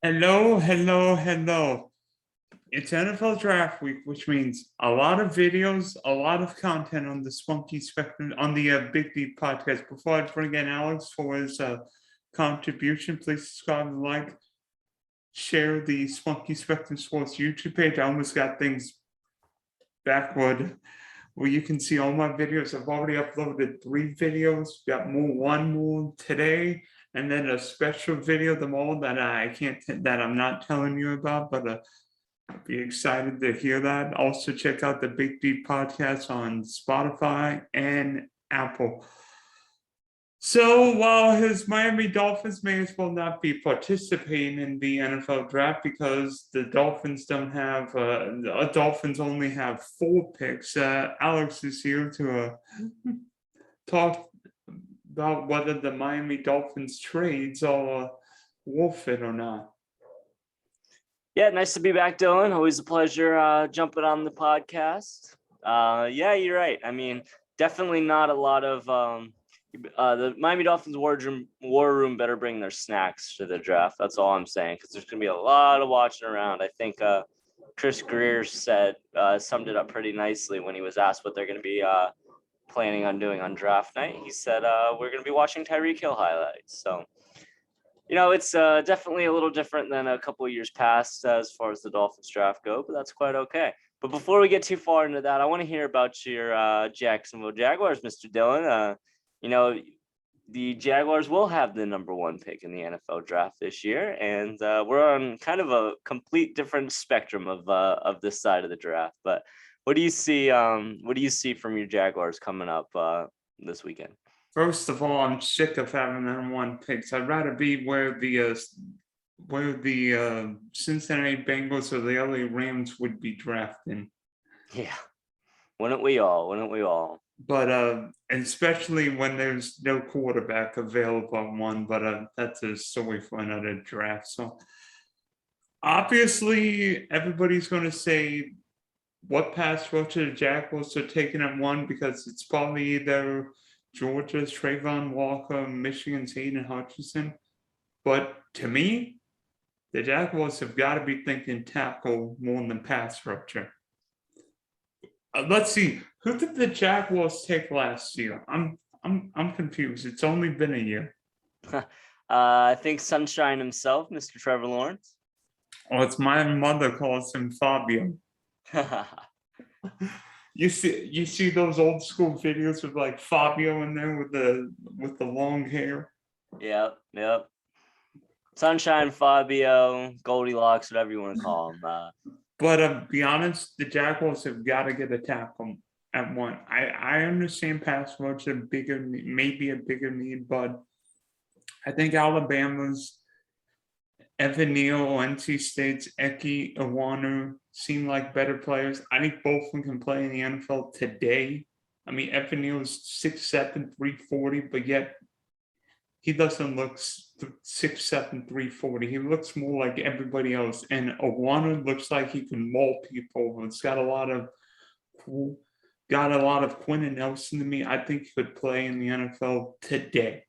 Hello, hello, hello. It's NFL Draft Week, which means a lot of videos, a lot of content on the Spunky Spectrum, on the Big Deep podcast. Before I bring in Alex for his contribution, please subscribe and like, share the Spunky Spectrum Sports YouTube page. I almost got things backward where you can see all my videos. I've already uploaded 3 videos, got one more today, and then a special video, the more that that I'm not telling you about, but I'll be excited to hear that. Also, check out the Big Deep podcast on Spotify and Apple. So while his Miami Dolphins may as well not be participating in the NFL draft because the Dolphins don't have, Dolphins only have 4 picks, Alex is here to talk about whether the Miami Dolphins trades are worth it or not. Yeah, nice to be back, Dylan. Always a pleasure jumping on the podcast. Yeah, you're right. I mean, definitely not a lot of the Miami Dolphins war room better bring their snacks to the draft. That's all I'm saying, because there's going to be a lot of watching around. I think Chris Greer summed it up pretty nicely when he was asked what they're going to be planning on doing on draft night. He said, we're going to be watching Tyreek Hill highlights. So, it's definitely a little different than a couple of years past as far as the Dolphins draft go, but that's quite okay. But before we get too far into that, I want to hear about your Jacksonville Jaguars, Mr. Dillon. The Jaguars will have the number 1 pick in the NFL draft this year, and we're on kind of a complete different spectrum of this side of the draft. But what do you see? What do you see from your Jaguars coming up this weekend? First of all, I'm sick of having number 1 picks. I'd rather be where the Cincinnati Bengals or the LA Rams would be drafting. Yeah, wouldn't we all? Wouldn't we all? But especially when there's no quarterback available on one. But that's a story for another draft. So obviously, everybody's going to say what pass rusher the Jaguars are taking at 1 because it's probably either Georgia's Travon Walker, Michigan's Aidan Hutchinson. But to me, the Jaguars have got to be thinking tackle more than pass rusher. Let's see, who did the Jaguars take last year? I'm confused. It's only been a year. I think Sunshine himself, Mr. Trevor Lawrence. Oh, it's my mother calls him Fabio. You see those old school videos with like Fabio in there with the long hair. Yep. Sunshine, Fabio, Goldilocks, whatever you want to call him. But be honest, the Jaguars have got to get a tackle at 1. I understand pass rush maybe a bigger need, but I think Alabama's Evan Neal, NC State's Ickey, Ekwonu seem like better players. I think both of them can play in the NFL today. I mean, Evan Neal's 6'7", 340, but yet he doesn't look 6'7", 340. He looks more like everybody else. And Ekwonu looks like he can maul people. It's got a lot of Quentin Nelson to me. I think he could play in the NFL today.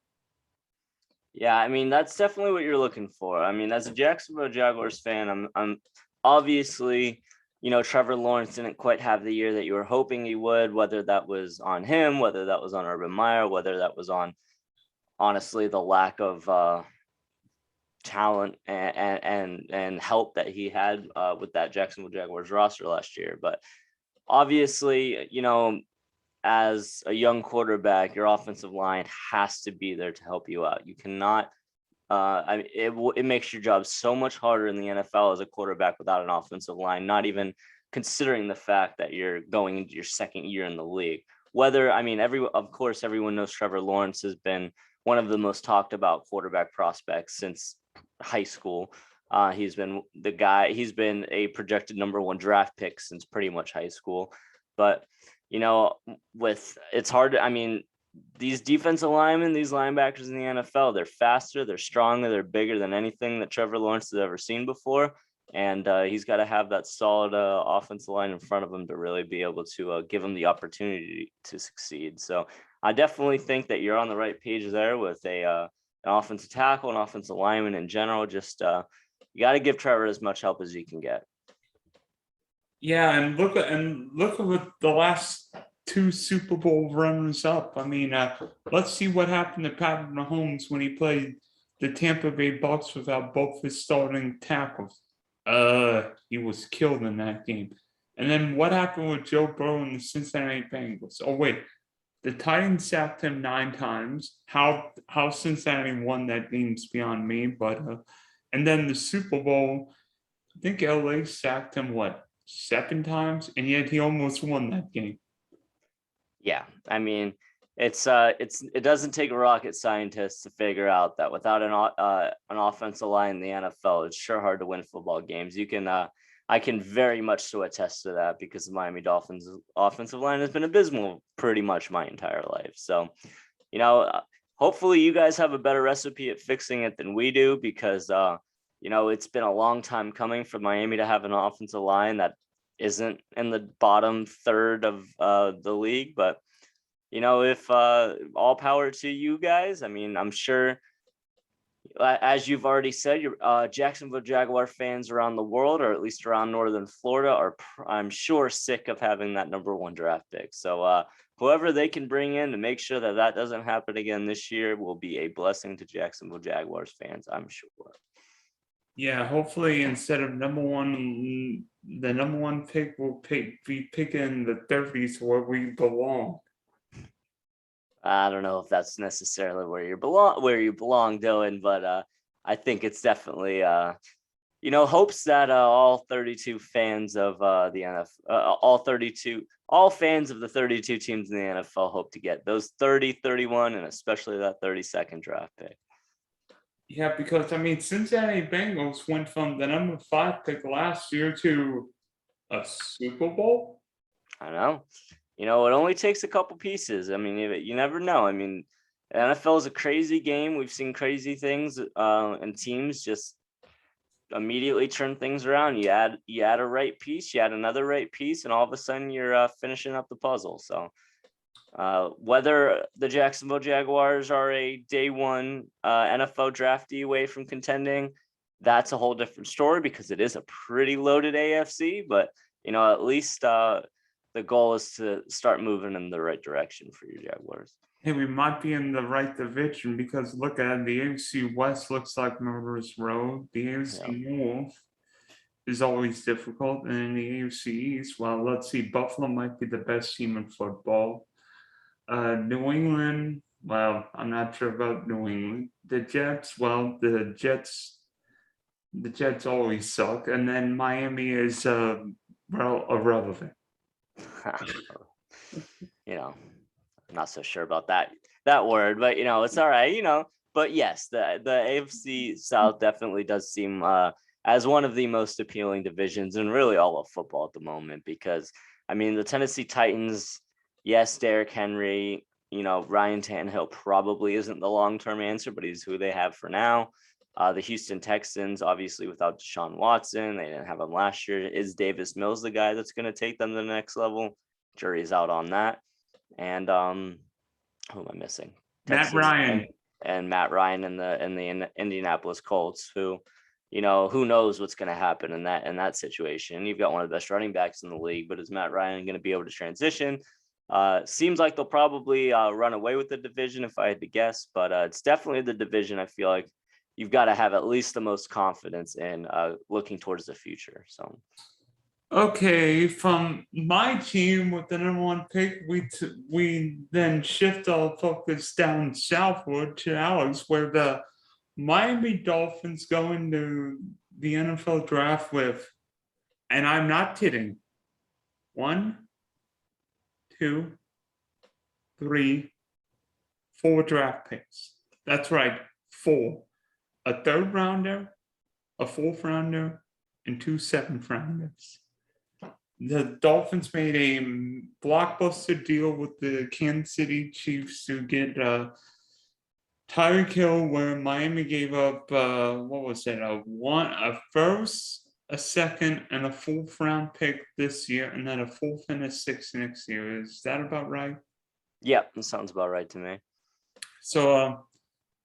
Yeah, I mean, that's definitely what you're looking for. I mean, as a Jacksonville Jaguars fan, I'm obviously, Trevor Lawrence didn't quite have the year that you were hoping he would, whether that was on him, whether that was on Urban Meyer, whether that was on, honestly, the lack of talent and help that he had with that Jacksonville Jaguars roster last year. But obviously, as a young quarterback, your offensive line has to be there to help you out. You cannot. It makes your job so much harder in the NFL as a quarterback without an offensive line. Not even considering the fact that you're going into your 2nd year in the league. Of course, everyone knows Trevor Lawrence has been one of the most talked about quarterback prospects since high school. He's been the guy. He's been a projected number 1 draft pick since pretty much high school, but. It's hard to, these defensive linemen, these linebackers in the NFL, they're faster, they're stronger, they're bigger than anything that Trevor Lawrence has ever seen before. And he's got to have that solid offensive line in front of him to really be able to give him the opportunity to succeed. So I definitely think that you're on the right page there with an offensive tackle, an offensive lineman in general, just, you got to give Trevor as much help as you can get. Yeah, and look at what the last two Super Bowl runners up. I mean, let's see what happened to Patrick Mahomes when he played the Tampa Bay Bucks without both his starting tackles. He was killed in that game. And then what happened with Joe Burrow and the Cincinnati Bengals? Oh wait, the Titans sacked him 9 times. How Cincinnati won that game's beyond me. But and then the Super Bowl, I think LA sacked him 7 times, and yet he almost won that game. Yeah, I mean, it doesn't take a rocket scientist to figure out that without an offensive line in the NFL, it's sure hard to win football games. I can very much so attest to that because the Miami Dolphins offensive line has been abysmal pretty much my entire life. So, hopefully you guys have a better recipe at fixing it than we do because it's been a long time coming for Miami to have an offensive line that isn't in the bottom third of the league. But, if all power to you guys, I mean, I'm sure, as you've already said, your Jacksonville Jaguar fans around the world, or at least around Northern Florida, are, I'm sure, sick of having that number 1 draft pick. So whoever they can bring in to make sure that doesn't happen again this year will be a blessing to Jacksonville Jaguars fans, I'm sure. Yeah, hopefully instead of number 1, the number 1 pick will be picking the 30s where we belong. I don't know if that's necessarily where you belong, Dylan, but I think it's definitely hopes that all 32 fans of the NFL, all fans of the 32 teams in the NFL hope to get those 30, 31, and especially that 32nd draft pick. Yeah, because I mean, Cincinnati Bengals went from the number 5 pick last year to a Super Bowl. I know. It only takes a couple pieces. I mean, you never know. I mean, the NFL is a crazy game. We've seen crazy things, and teams just immediately turn things around. You add a right piece, you add another right piece, and all of a sudden you're finishing up the puzzle. So whether the Jacksonville Jaguars are a day 1 NFL draftee away from contending, that's a whole different story because it is a pretty loaded AFC. But at least the goal is to start moving in the right direction for your Jaguars. Hey, we might be in the right division because look at the AFC West looks like murderous road. The AFC North is always difficult, and in the AFC East, well, let's see, Buffalo might be the best team in football. New England, well, I'm not sure about New England. The Jets, well, the Jets always suck, and then Miami is irrelevant. I'm not so sure about that word, but it's all right, but yes, the AFC South definitely does seem as one of the most appealing divisions in really all of football at the moment, because I mean, the Tennessee Titans, yes, Derrick Henry, Ryan Tannehill probably isn't the long-term answer, but he's who they have for now. The Houston Texans, obviously without Deshaun Watson, they didn't have him last year. Is Davis Mills the guy that's going to take them to the next level? Jury's out on that. And who am I missing? Matt Ryan. And Matt Ryan in the Indianapolis Colts, who, who knows what's going to happen in that situation. You've got one of the best running backs in the league, but is Matt Ryan going to be able to transition? Seems like they'll probably run away with the division if I had to guess, but it's definitely the division I feel like you've got to have at least the most confidence in looking towards the future. So. Okay, from my team with the number 1 pick, we then shift our focus down southward to Alex, where the Miami Dolphins go into the NFL draft with, and I'm not kidding, 1, 2, 3, 4 draft picks. That's right, 4. A 3rd rounder, a 4th rounder, and 2 7th rounders. The Dolphins made a blockbuster deal with the Kansas City Chiefs to get Tyreek Hill, where Miami gave up a first, a second, and a 4th round pick this year, and then a 4th and a 6th next year. Is that about right? Yeah, that sounds about right to me. So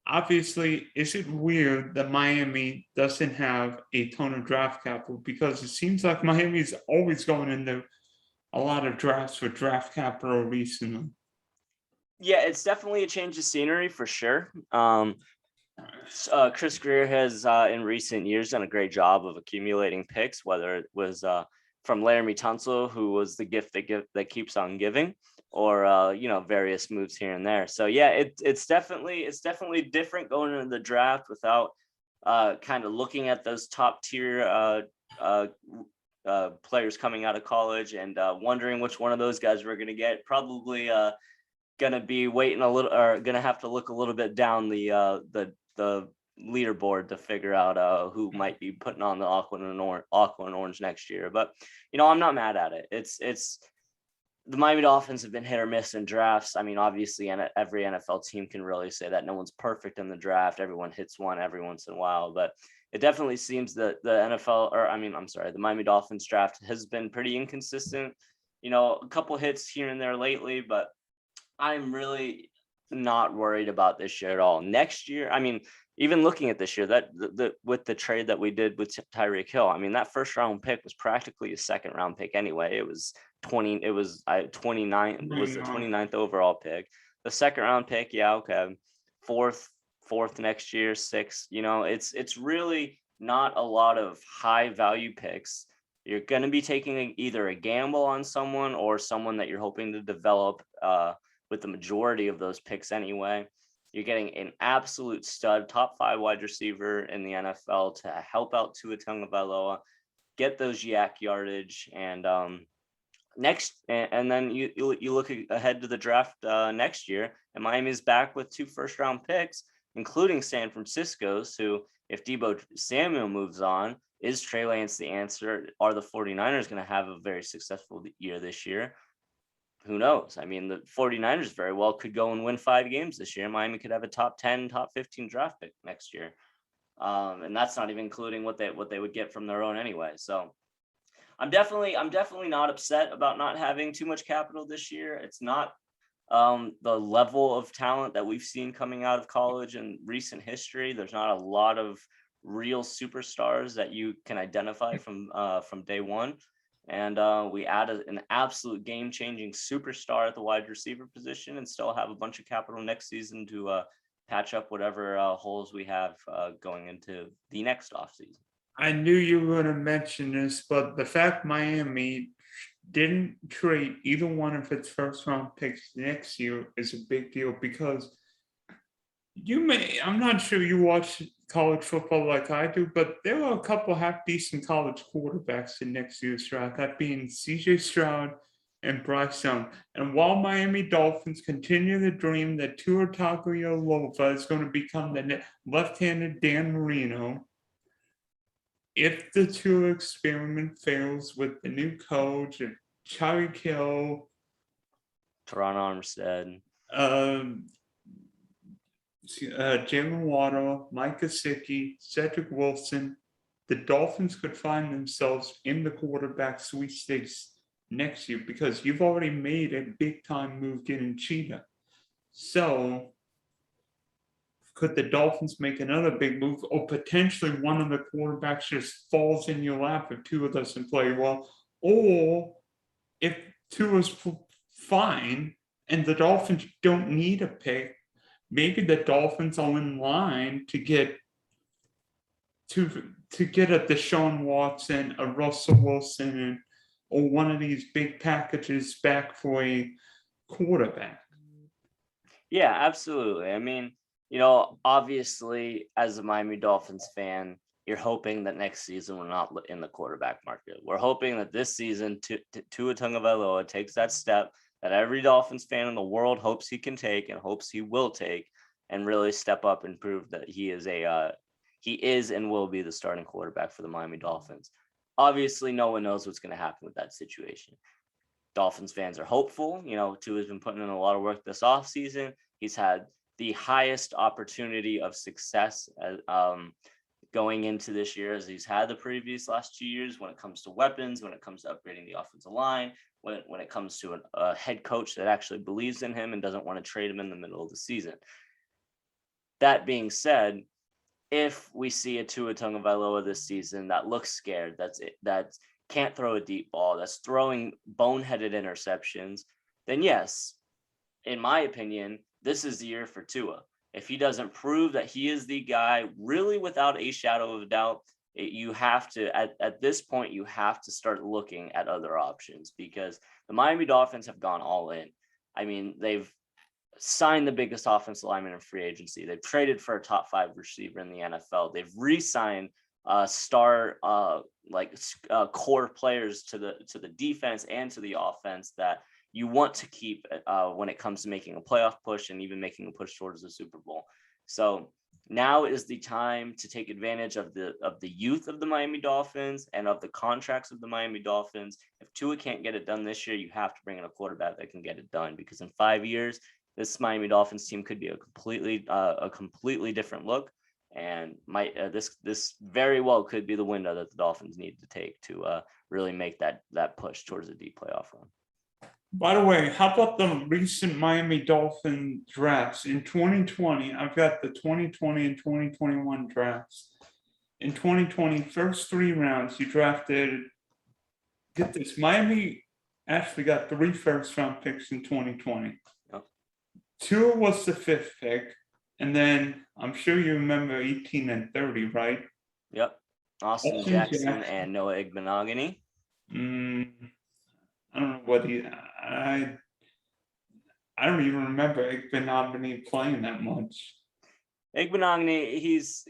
obviously, is it weird that Miami doesn't have a ton of draft capital? Because it seems like Miami's always going into a lot of drafts with draft capital recently. Yeah, it's definitely a change of scenery for sure. Chris Greer has in recent years done a great job of accumulating picks, whether it was from Laramie Tunsil, who was the gift that keeps on giving, or various moves here and there. So yeah, it's definitely different going into the draft without kind of looking at those top tier players coming out of college and wondering which one of those guys we're going to get. Probably going to be waiting a little, or going to have to look a little bit down the leaderboard to figure out who might be putting on the aqua and orange next year. But I'm not mad at it. It's the Miami Dolphins have been hit or miss in drafts. I mean, obviously, every NFL team can really say that no one's perfect in the draft. Everyone hits one every once in a while, but it definitely seems that the Miami Dolphins draft has been pretty inconsistent. A couple hits here and there lately, but I'm really not worried about this year at all. Next year, I mean, even looking at this year, that with the trade that we did with Tyreek Hill, I mean, that first round pick was practically a second round pick anyway. It was 29 was the 29th overall pick. The second round pick, yeah, okay. Fourth next year, sixth. It's really not a lot of high value picks. You're going to be taking either a gamble on someone or someone that you're hoping to develop with the majority of those picks anyway. You're getting an absolute stud, top 5 wide receiver in the NFL to help out Tua Tagovailoa, get those yak yardage, and then you look ahead to the draft next year, and Miami's back with 2 first-round picks, including San Francisco's, who, if Deebo Samuel moves on, is Trey Lance the answer? Are the 49ers going to have a very successful year this year? Who knows? I mean, the 49ers very well could go and win 5 games this year. Miami could have a top 10, top 15 draft pick next year. And that's not even including what they would get from their own anyway. So I'm definitely not upset about not having too much capital this year. It's not the level of talent that we've seen coming out of college in recent history. There's not a lot of real superstars that you can identify from day one. And we added an absolute game-changing superstar at the wide receiver position and still have a bunch of capital next season to patch up whatever holes we have going into the next offseason. I knew you were going to mention this, but the fact Miami didn't trade either one of its first-round picks next year is a big deal because I'm not sure you watch college football like I do, but there are a couple half-decent college quarterbacks in next year's draft, that being C.J. Stroud and Bryce Young. And while Miami Dolphins continue to dream that Tua Tagovailoa is going to become the left-handed Dan Marino, if the Tua experiment fails with the new coach and Tyreek Hill, Teron Armstead, Jalen Waddle, Mike Ickey, Cedric Wilson, the Dolphins could find themselves in the quarterback sweepstakes next year because you've already made a big time move getting Cheetah. So could the Dolphins make another big move, or potentially one of the quarterbacks just falls in your lap if Tua doesn't play well, or if Tua's fine and the Dolphins don't need a pick, maybe the Dolphins are in line to get a Deshaun Watson, a Russell Wilson, or one of these big packages back for a quarterback. Yeah, absolutely. I mean, obviously, as a Miami Dolphins fan, you're hoping that next season we're not in the quarterback market. We're hoping that this season Tua Tagovailoa takes that step that every Dolphins fan in the world hopes he can take and hopes he will take, and really step up and prove that he is and will be the starting quarterback for the Miami Dolphins. Obviously, no one knows what's going to happen with that situation. Dolphins fans are hopeful. Tua has been putting in a lot of work this offseason. He's had the highest opportunity of success going into this year as he's had the previous last 2 years when it comes to weapons, when it comes to upgrading the offensive line, when it comes to a head coach that actually believes in him and doesn't want to trade him in the middle of the season. that being said, if we see a Tua Tagovailoa this season that looks scared, that can't throw a deep ball, that's throwing boneheaded interceptions, then yes, in my opinion, this is the year for Tua. If he doesn't prove that he is the guy, really without a shadow of a doubt, you have to, at this point, you have to start looking at other options, because the Miami Dolphins have gone all in. I mean, they've signed the biggest offensive lineman in free agency. They've traded for a top 5 receiver in the NFL. They've re-signed star core players to the defense and to the offense that you want to keep when it comes to making a playoff push and even making a push towards the Super Bowl. So now is the time to take advantage of the youth of the Miami Dolphins and of the contracts of the Miami Dolphins. If Tua can't get it done this year, you have to bring in a quarterback that can get it done, because in 5 years, this Miami Dolphins team could be a completely different look, and this very well could be the window that the Dolphins need to take to really make that push towards a deep playoff run. By the way, how about the recent Miami Dolphin drafts in 2020? I've got the 2020 and 2021 drafts. In 2020, first 3 rounds, you drafted. Get this, Miami actually got 3 first-round picks in 2020. Tua was the 5th pick, and then I'm sure you remember 18 and 30, right? Yep. Austin Jackson and Noah Igbenogany. I don't know what I don't even remember Igbenogany playing that much. Igbenogany, he's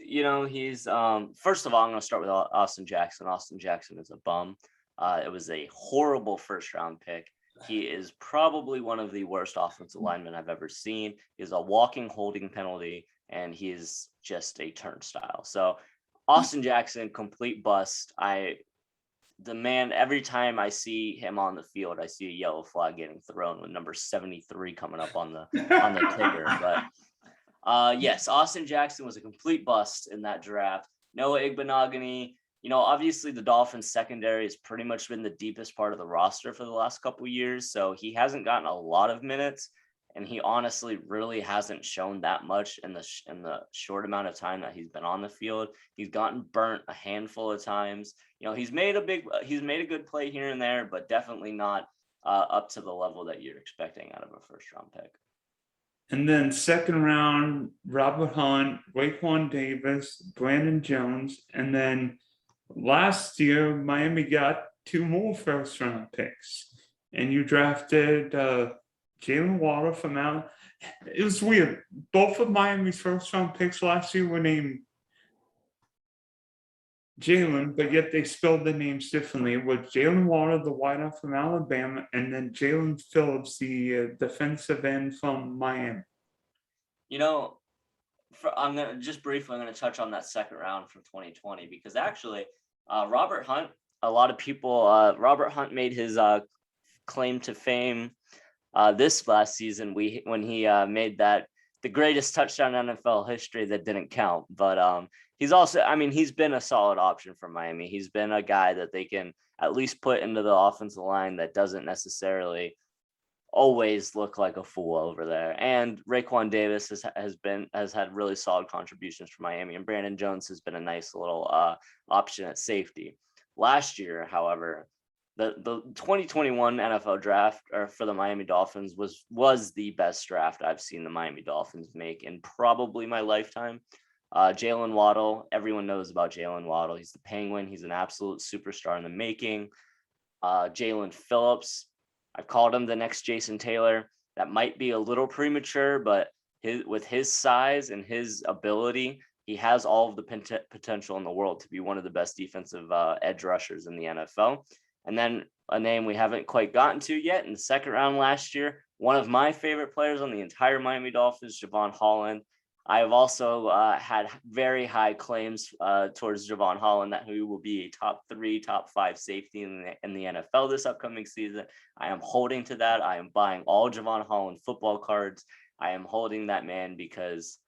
first of all, I'm going to start with Austin Jackson. Austin Jackson is a bum. It was a horrible first-round pick. He is probably one of the worst offensive linemen I've ever seen. He's a walking holding penalty, and he is just a turnstile. So Austin Jackson, complete bust. The man, every time I see him on the field, I see a yellow flag getting thrown with number 73 coming up on the ticker. But yes, Austin Jackson was a complete bust in that draft. Noah Igbenogany, obviously the Dolphins secondary has pretty much been the deepest part of the roster for the last couple of years. So he hasn't gotten a lot of minutes, and he honestly really hasn't shown that much in the short amount of time that he's been on the field. He's gotten burnt a handful of times. He's made a good play here and there, but definitely not up to the level that you're expecting out of a first-round pick. And then 2nd round, Robert Hunt, Raekwon Davis, Brandon Jones, and then last year, Miami got 2 more first-round picks, and you drafted Jalen Waddle from out. It was weird. Both of Miami's first-round picks last year were named Jalen, but yet they spelled the names differently. It was Jalen Waddle, the wideout from Alabama, and then Jalen Phillips, the defensive end from Miami. I'm going to touch on that 2nd round from 2020, because actually Robert Hunt, Robert Hunt made his claim to fame this last season when he made the greatest touchdown in NFL history that didn't count. But he's been a solid option for Miami. He's been a guy that they can at least put into the offensive line that doesn't necessarily always look like a fool over there. And Raekwon Davis has had really solid contributions for Miami, and Brandon Jones has been a nice little option at safety. Last year, however, the 2021 NFL draft for the Miami Dolphins was the best draft I've seen the Miami Dolphins make in probably my lifetime. Jalen Waddle, everyone knows about Jalen Waddle. He's the Penguin. He's an absolute superstar in the making. Jalen Phillips, I've called him the next Jason Taylor. That might be a little premature, but with his size and his ability, he has all of the potential in the world to be one of the best defensive edge rushers in the NFL. And then a name we haven't quite gotten to yet in the 2nd round last year, one of my favorite players on the entire Miami Dolphins, Jevon Holland. I have also had very high claims towards Jevon Holland that he will be a top 3, top 5 safety in the NFL this upcoming season. I am holding to that. I am buying all Jevon Holland football cards. I am holding that man because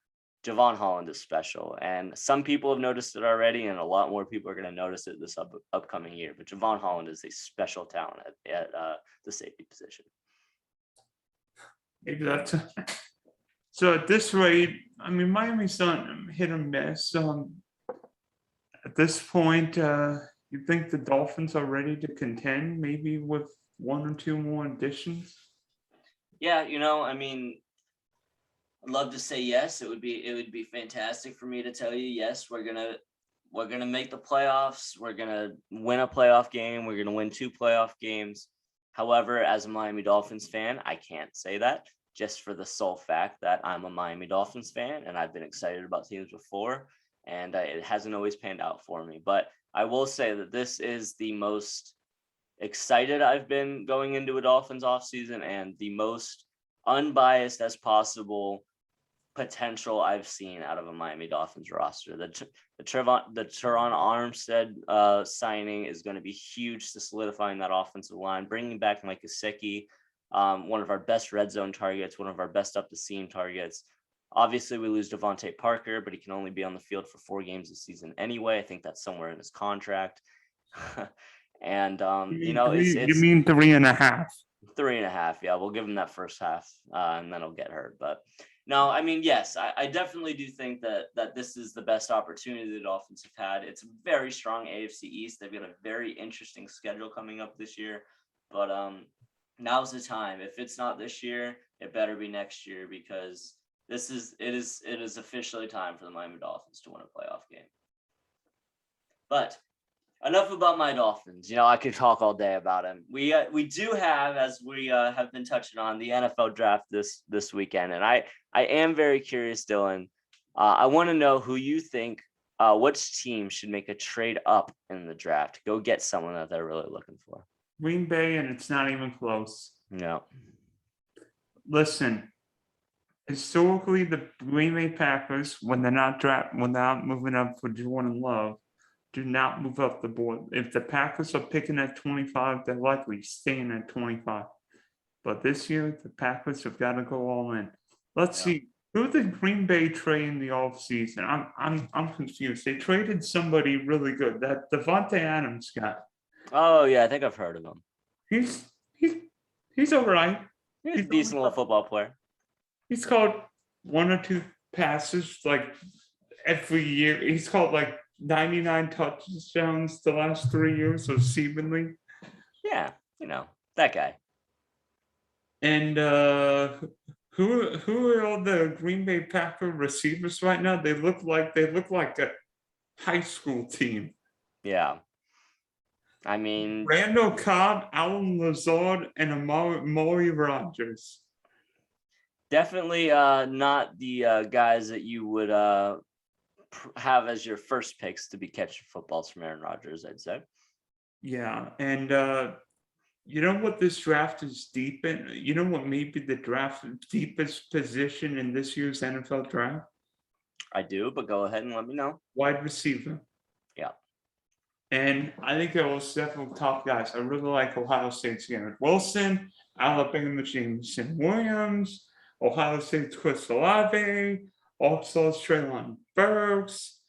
Jevon Holland is special, and some people have noticed it already, and a lot more people are going to notice it this upcoming year. But Jevon Holland is a special talent at the safety position. Maybe that's So at this rate, I mean, Miami's not hit or miss. At this point, you think the Dolphins are ready to contend, maybe with one or two more additions? Yeah, I mean, I'd love to say yes. It would be fantastic for me to tell you yes. We're gonna make the playoffs. We're gonna win a playoff game. We're gonna win 2 playoff games. However, as a Miami Dolphins fan, I can't say that just for the sole fact that I'm a Miami Dolphins fan and I've been excited about teams before, and it hasn't always panned out for me. But I will say that this is the most excited I've been going into a Dolphins offseason and the most unbiased as possible potential I've seen out of a Miami Dolphins roster. The Travon Armstead signing is going to be huge to solidifying that offensive line, bringing back Mike Ickey, one of our best red zone targets, one of our best up the seam targets. Obviously, we lose Devontae Parker, but he can only be on the field for 4 games a season anyway. I think that's somewhere in his contract. And you mean 3.5? 3.5. Yeah, we'll give him that first half, and then he'll get hurt. But no, I mean, yes, I definitely do think that this is the best opportunity the Dolphins have had. It's a very strong AFC East. They've got a very interesting schedule coming up this year. But now's the time. If it's not this year, it better be next year, because it is officially time for the Miami Dolphins to win a playoff game. But enough about my Dolphins. I could talk all day about them. We do have, as we have been touching on, the NFL draft this weekend, and I am very curious, Dylan. I want to know who you think, which team should make a trade up in the draft, go get someone that they're really looking for. Green Bay, and it's not even close. No. Listen, historically, the Green Bay Packers, when they're not moving up for Jordan Love, do not move up the board. If the Packers are picking at 25, they're likely staying at 25. But this year, the Packers have got to go all in. Let's see. Who did Green Bay trade in the offseason? I'm confused. They traded somebody really good. That Devontae Adams guy. Oh yeah, I think I've heard of him. He's all right. He's a decent little football player. He's called 1 or 2 passes like every year. He's called like 99 touchdowns the last 3 years, so seemingly. Yeah, that guy. And who are all the Green Bay Packer receivers right now? They look like a high school team. Yeah. I mean, Randall Cobb, Alan Lazard, and Amari Rodgers. Definitely not the guys that you would have as your first picks to be catching footballs from Aaron Rodgers, I'd say. Yeah, and you know what this draft is deep in? You know what may be the draft deepest position in this year's NFL draft? I do, but go ahead and let me know. Wide receiver. Yeah. And I think there are several top guys. I really like Ohio State's Garrett Wilson, Alabama Jameson Williams, Ohio State's Chris Olave, Arkansas's Treylon Burks,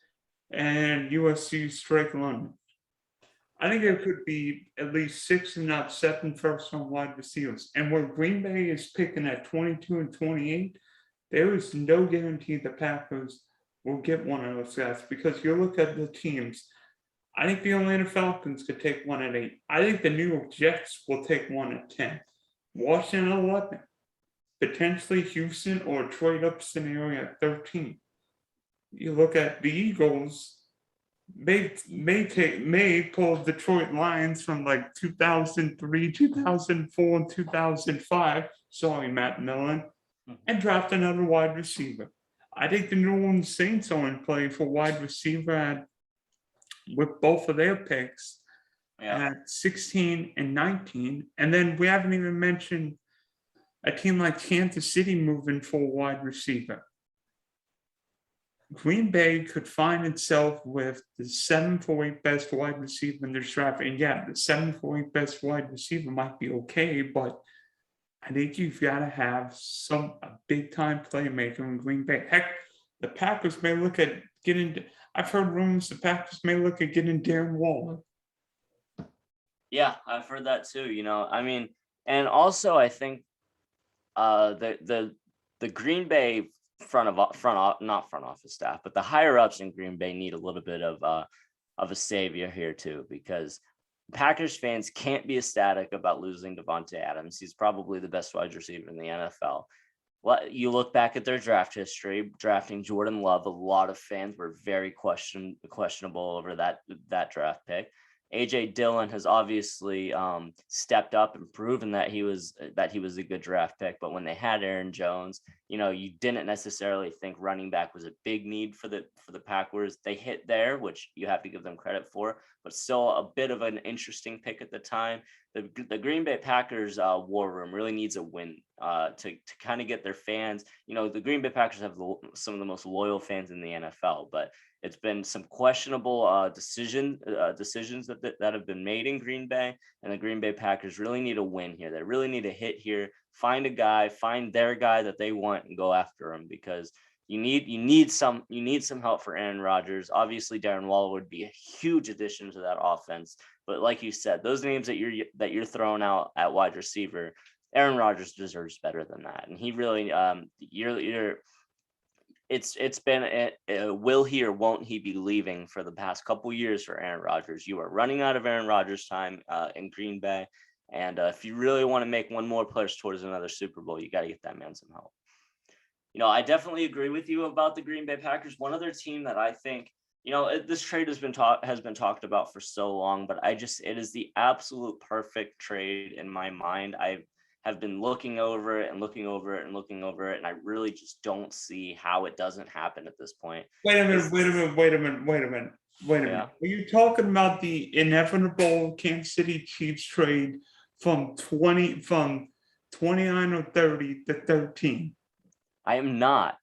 and USC's Drake London. I think there could be at least 6 and not 7 first-round wide receivers. And where Green Bay is picking at 22 and 28, there is no guarantee the Packers will get one of those guys, because you look at the teams. I think the Atlanta Falcons could take 1 at 8. I think the New York Jets will take 1 at 10. Washington 11. Potentially Houston or a trade-up scenario at 13. You look at the Eagles, may pull Detroit Lions from like 2003, 2004, and 2005. Sorry, Matt Millen, and draft another wide receiver. I think the New Orleans Saints are in play for wide receiver with both of their picks at 16 and 19. And then we haven't even mentioned a team like Kansas City moving for a wide receiver. Green Bay could find itself with the 7th or 8th best wide receiver in this draft. And yeah, the 7th or 8th best wide receiver might be okay, but I think you've got to have a big-time playmaker in Green Bay. Heck, the Packers may look at getting – I've heard rumors the Packers may look at getting Darren Waller. Yeah, I've heard that too. I mean, and also I think the Green Bay not front office staff, but the higher ups in Green Bay need a little bit of a savior here too, because Packers fans can't be ecstatic about losing Devontae Adams. He's probably the best wide receiver in the NFL. Well, you look back at their draft history, drafting Jordan Love, a lot of fans were very questionable over that draft pick. AJ Dillon has obviously stepped up and proven that he was a good draft pick. But when they had Aaron Jones, you didn't necessarily think running back was a big need for the Packers. They hit there, which you have to give them credit for, but still a bit of an interesting pick at the time. The Green Bay Packers war room really needs a win to kind of get their fans. The Green Bay Packers have some of the most loyal fans in the NFL, but it's been some questionable decisions that have been made in Green Bay, and the Green Bay Packers really need a win here. They really need a hit here. Find their guy that they want and go after him, because you need some help for Aaron Rodgers. Obviously, Darren Waller would be a huge addition to that offense, but like you said, those names that you're throwing out at wide receiver, Aaron Rodgers deserves better than that, and he really It's been a will he or won't he be leaving for the past couple years for Aaron Rodgers. You are running out of Aaron Rodgers time in Green Bay. And if you really want to make one more push towards another Super Bowl, you got to get that man some help. I definitely agree with you about the Green Bay Packers. One other team that I think, this trade has been talked about for so long, but it is the absolute perfect trade in my mind. I have been looking over it, and I really just don't see how it doesn't happen at this point. Wait a minute. Yeah. Are you talking about the inevitable Kansas City Chiefs trade from 29 or 30 to 13? I am not.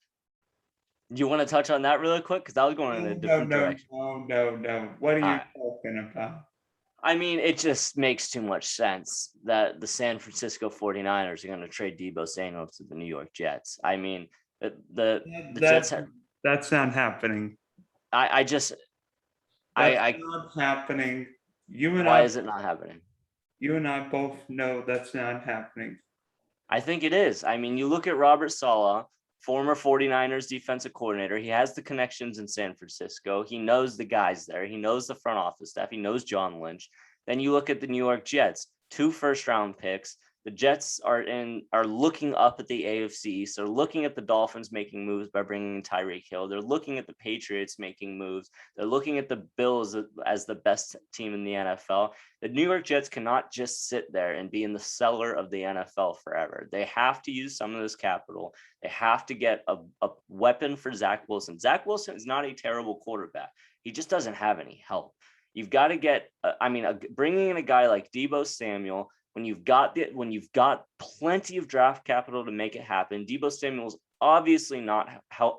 Do you want to touch on that really quick? Because I was going in a different direction. No. What are you talking about? I mean, it just makes too much sense that the San Francisco 49ers are going to trade Deebo Samuel to the New York Jets. I mean, the Jets. That's not happening. That's not happening. Why is it not happening? You and I both know that's not happening. I think it is. I mean, you look at Robert Saleh, former 49ers defensive coordinator. He has the connections in San Francisco. He knows the guys there. He knows the front office staff. He knows John Lynch. Then you look at the New York Jets, 2 first-round picks. The Jets are looking up at the AFC. So they're looking at the Dolphins making moves by bringing in Tyreek Hill. They're looking at the Patriots making moves. They're looking at the Bills as the best team in the NFL. The New York Jets cannot just sit there and be in the cellar of the NFL forever. They have to use some of this capital. They have to get a weapon for Zach Wilson. Zach Wilson is not a terrible quarterback. He just doesn't have any help. You've got to get, bringing in a guy like Deebo Samuel, when you've got plenty of draft capital to make it happen. Deebo Samuel's obviously not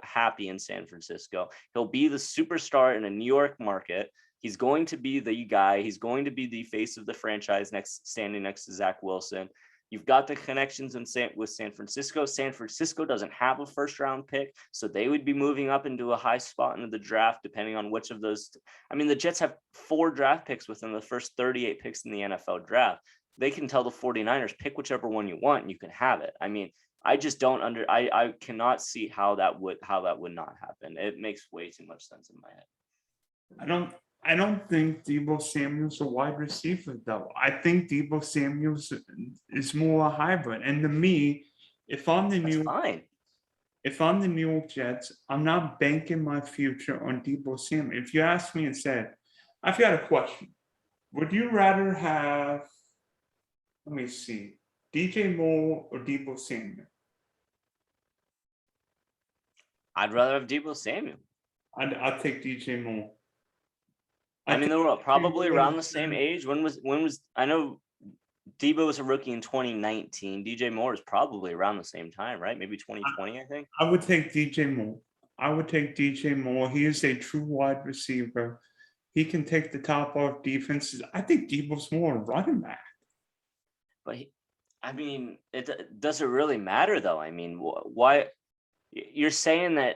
happy in San Francisco. He'll be the superstar in a New York market. He's going to be the guy. He's going to be the face of the franchise standing next to Zach Wilson. You've got the connections with San Francisco. San Francisco doesn't have a first-round pick, so they would be moving up into a high spot into the draft, depending on which of those. I mean, the Jets have 4 draft picks within the first 38 picks in the NFL draft. They can tell the 49ers, pick whichever one you want and you can have it. I mean, I just I cannot see how that would not happen. It makes way too much sense in my head. I don't think Deebo Samuel's a wide receiver though. I think Deebo Samuel's is more a hybrid. And to me, if I'm the New York Jets, I'm not banking my future on Deebo Samuel. If you ask me and said, I've got a question. Would you rather have, let me see, DJ Moore or Deebo Samuel? I'd rather have Deebo Samuel. I'll take DJ Moore. I mean, they were probably around the same age. When was I know Deebo was a rookie in 2019. DJ Moore is probably around the same time, right? Maybe 2020, I think. I would take DJ Moore. He is a true wide receiver. He can take the top off defenses. I think Deebo's more a running back. But does it really matter though? I mean, why you're saying that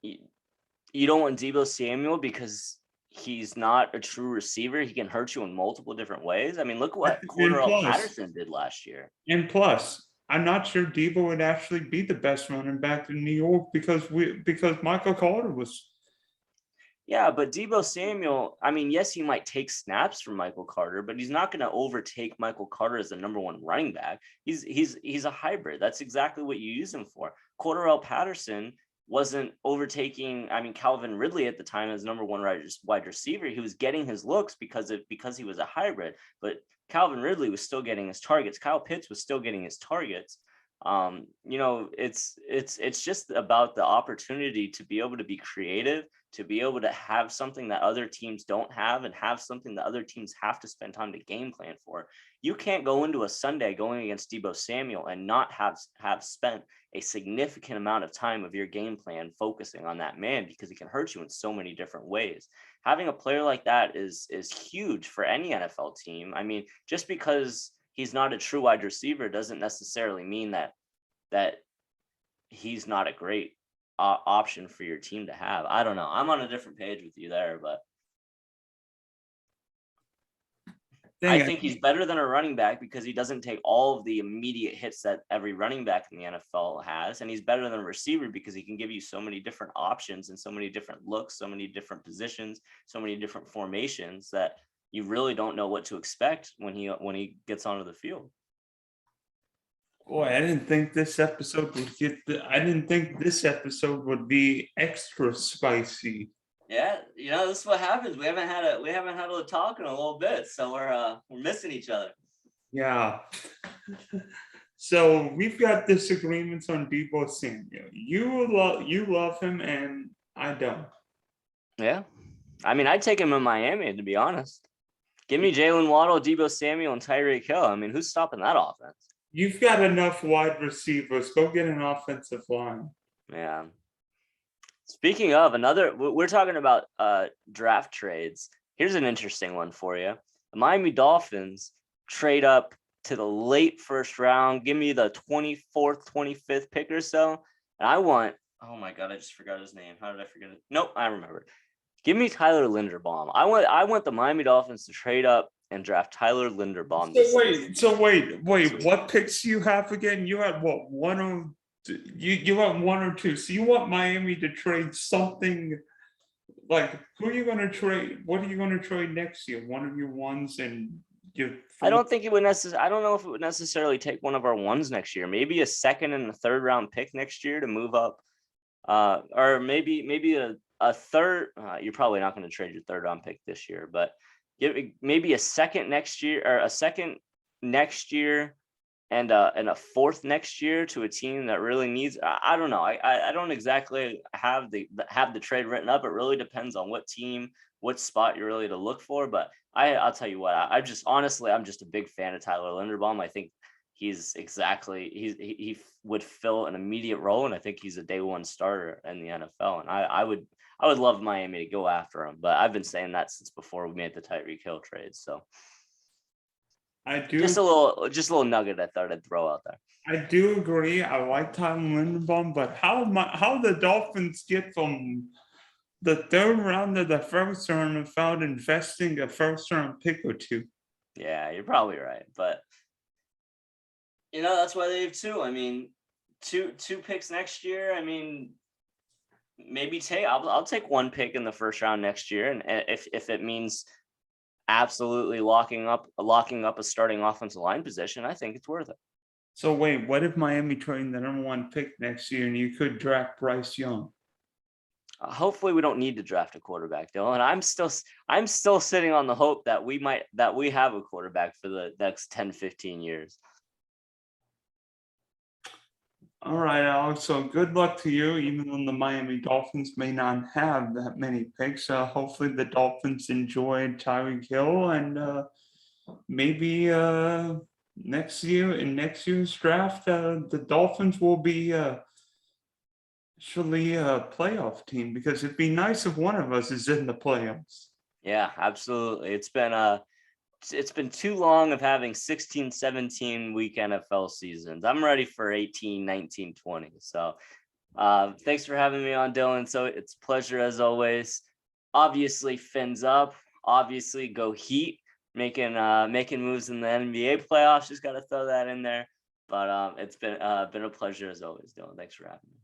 you don't want Deebo Samuel because he's not a true receiver? He can hurt you in multiple different ways. I mean, look what Cordarrelle Patterson did last year. And plus, I'm not sure Debo would actually be the best running back in New York because Michael Carter was. Yeah, but Deebo Samuel, I mean, yes, he might take snaps from Michael Carter, but he's not going to overtake Michael Carter as the number one running back. He's a hybrid. That's exactly what you use him for. Cordarrelle Patterson wasn't overtaking, I mean, Calvin Ridley at the time as number one wide receiver. He was getting his looks because he was a hybrid, but Calvin Ridley was still getting his targets. Kyle Pitts was still getting his targets. It's just about the opportunity to be able to be creative, to be able to have something that other teams don't have, and have something that other teams have to spend time to game plan for. You can't go into a Sunday going against Deebo Samuel and not have spent a significant amount of time of your game plan focusing on that man, because it can hurt you in so many different ways. Having a player like that is huge for any NFL team. I mean, just because he's not a true wide receiver doesn't necessarily mean that he's not a great option for your team to have. I don't know. I'm on a different page with you there, but I think he's better than a running back because he doesn't take all of the immediate hits that every running back in the NFL has. And he's better than a receiver because he can give you so many different options and so many different looks, so many different positions, so many different formations that you really don't know what to expect when he gets onto the field. Boy, I didn't think this episode would be extra spicy. Yeah, this is what happens. We haven't had a talk in a little bit, so we're missing each other. Yeah. So we've got disagreements on Deebo Samuel. You love him, and I don't. Yeah, I mean, I'd take him in Miami, to be honest. Give me Jalen Waddle, Deebo Samuel, and Tyreek Hill. I mean, who's stopping that offense? You've got enough wide receivers. Go get an offensive line. Yeah. Speaking of we're talking about draft trades. Here's an interesting one for you. The Miami Dolphins trade up to the late first round. Give me the 24th, 25th pick or so. And I want, oh my God, I just forgot his name. How did I forget it? Nope, I remember. Give me Tyler Linderbaum. I want the Miami Dolphins to trade up and draft Tyler Linderbaum. So wait. What picks do you have again? You had what, one or you want one or two? So you want Miami to trade something? Like, who are you going to trade? What are you going to trade next year? One of your ones and give. I don't think it would necessarily. I don't know if it would necessarily take one of our ones next year. Maybe a second and a third round pick next year to move up, or maybe a third. You're probably not going to trade your third round pick this year, but maybe a second next year, or a second next year, and a fourth next year to a team that really needs. I don't know. I don't exactly have the trade written up. It really depends on what team, what spot you're really to look for. But I'll tell you what. I'm just a big fan of Tyler Linderbaum. I think he would fill an immediate role, and I think he's a day one starter in the NFL. And I would love Miami to go after him, but I've been saying that since before we made the Tyreek Hill trade. So I do just a little nugget I thought I'd throw out there. I do agree. I like Tyler Linderbaum, but how the Dolphins get from the third round to the first round without investing a first round pick or two? Yeah, you're probably right, but that's why they have two. I mean, two picks next year. I mean, maybe I'll take one pick in the first round next year, and if it means absolutely locking up a starting offensive line position, I think it's worth it. So wait, what if Miami trading the number one pick next year and you could draft Bryce Young? Hopefully we don't need to draft a quarterback, Dylan. I'm still sitting on the hope that we have a quarterback for the next 10, 15 years. All right, Alex. So good luck to you, even though the Miami Dolphins may not have that many picks. Hopefully the Dolphins enjoy Tyreek Hill, and maybe next year's draft, the Dolphins will be actually a playoff team, because it'd be nice if one of us is in the playoffs. Yeah, absolutely. It's been too long of having 16, 17 week NFL seasons. I'm ready for 18, 19, 20. So thanks for having me on, Dylan. So it's a pleasure as always. Obviously, fins up. Obviously, go Heat, making moves in the NBA playoffs. Just got to throw that in there. But it's been a pleasure as always, Dylan. Thanks for having me.